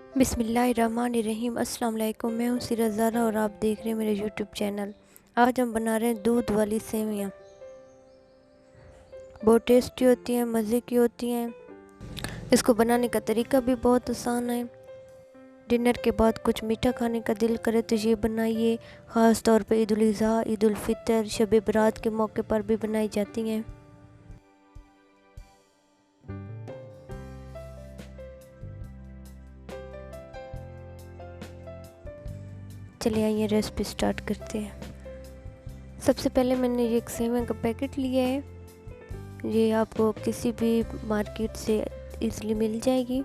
बिस्मिल्लाहिर्रहमानिर्रहीम। अस्सलाम वालेकुम। मैं हूँ सीरत ज़ारा और आप देख रहे हैं मेरे यूट्यूब चैनल। आज हम बना रहे हैं दूध वाली सेवियाँ। बहुत टेस्टी होती हैं, मज़े की होती हैं। इसको बनाने का तरीका भी बहुत आसान है। डिनर के बाद कुछ मीठा खाने का दिल करे तो ये बनाइए। ख़ास तौर पे ईद उल अज़हा, ईद उल फितर, शब बरात के मौके पर भी बनाई जाती हैं। चलिए आइए रेसिपी स्टार्ट करते हैं। सबसे पहले मैंने ये एक सेवियाँ का पैकेट लिया है। ये आपको किसी भी मार्केट से इजीली मिल जाएगी।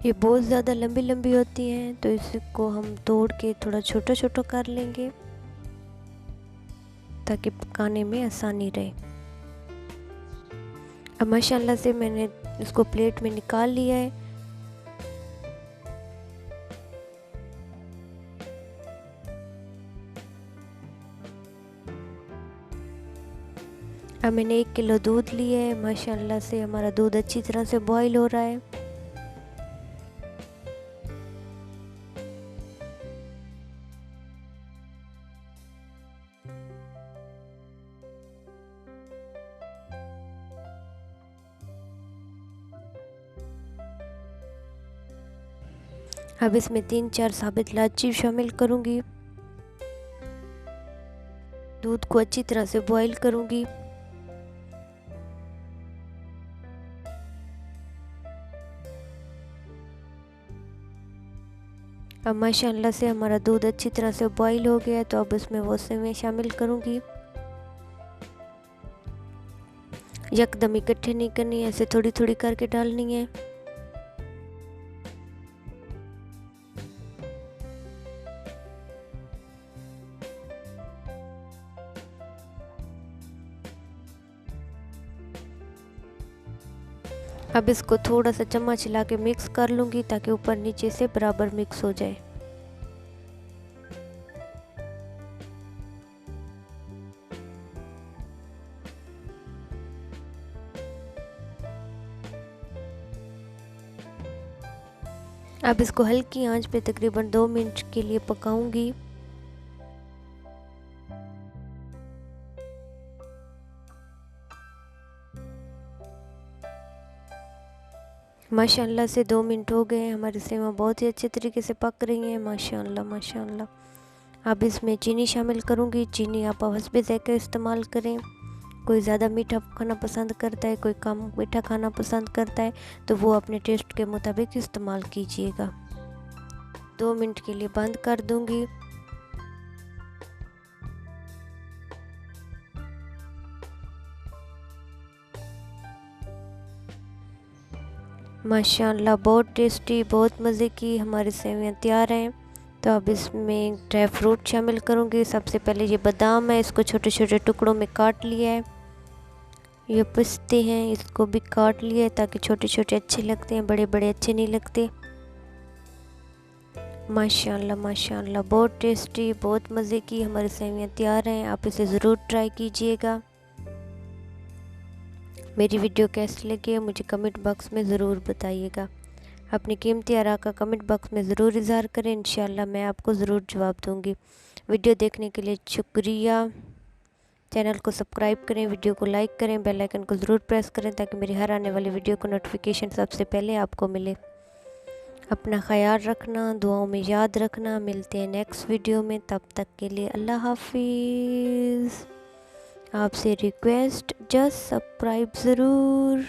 ये बहुत ज़्यादा लंबी लंबी होती हैं तो इसको हम तोड़ के थोड़ा छोटा छोटा कर लेंगे ताकि पकाने में आसानी रहे। अब माशाल्लाह से मैंने इसको प्लेट में निकाल लिया है। अब मैंने 1 किलो दूध लिया है। माशाल्लाह से हमारा दूध अच्छी तरह से बॉईल हो रहा है। अब इसमें 3-4 साबित इलायची शामिल करूंगी। दूध को अच्छी तरह से बॉईल करूंगी। अब माशाल्लाह से हमारा दूध अच्छी तरह से बॉईल हो गया है तो अब इसमें वो सेवइयां शामिल करूंगी। यकदम इकट्ठे नहीं करनी है, ऐसे थोड़ी थोड़ी करके डालनी है। अब इसको थोड़ा सा चम्मच हिला के मिक्स कर लूँगी ताकि ऊपर नीचे से बराबर मिक्स हो जाए। अब इसको हल्की आंच पे तकरीबन 2 मिनट के लिए पकाऊंगी। माशाल्लाह से 2 मिनट हो गए हैं। हमारी सेवइयां बहुत ही अच्छे तरीके से पक रही हैं। माशाल्लाह माशाल्लाह। अब इसमें चीनी शामिल करूंगी। चीनी आप हस्बे ज़ायक़ा इस्तेमाल करें। कोई ज़्यादा मीठा खाना पसंद करता है, कोई कम मीठा खाना पसंद करता है, तो वो अपने टेस्ट के मुताबिक इस्तेमाल कीजिएगा। 2 मिनट के लिए बंद कर दूंगी। माशाल्लाह बहुत टेस्टी, बहुत मज़े की हमारी सेवइयां तैयार हैं। तो अब इसमें ड्राई फ्रूट शामिल करूंगी। सबसे पहले ये बादाम है, इसको छोटे छोटे टुकड़ों में काट लिया है। ये पिस्ते हैं, इसको भी काट लिया है ताकि छोटे छोटे अच्छे लगते हैं, बड़े बड़े अच्छे नहीं लगते। माशाल्लाह माशाल्लाह बहुत टेस्टी, बहुत मज़े की हमारी सेवइयां तैयार हैं। आप इसे ज़रूर ट्राई कीजिएगा। मेरी वीडियो कैसी लगी है मुझे कमेंट बॉक्स में ज़रूर बताइएगा। अपनी कीमती आरा का कमेंट बॉक्स में ज़रूर इज़हार करें। इंशाल्लाह मैं आपको ज़रूर जवाब दूंगी। वीडियो देखने के लिए शुक्रिया। चैनल को सब्सक्राइब करें, वीडियो को लाइक करें, बेल आइकन को ज़रूर प्रेस करें ताकि मेरी हर आने वाली वीडियो को नोटिफिकेशन सबसे पहले आपको मिले। अपना ख्याल रखना, दुआओं में याद रखना। मिलते हैं नेक्स्ट वीडियो में, तब तक के लिए अल्लाह हाफिज़। आपसे रिक्वेस्ट, जस्ट सब्सक्राइब ज़रूर।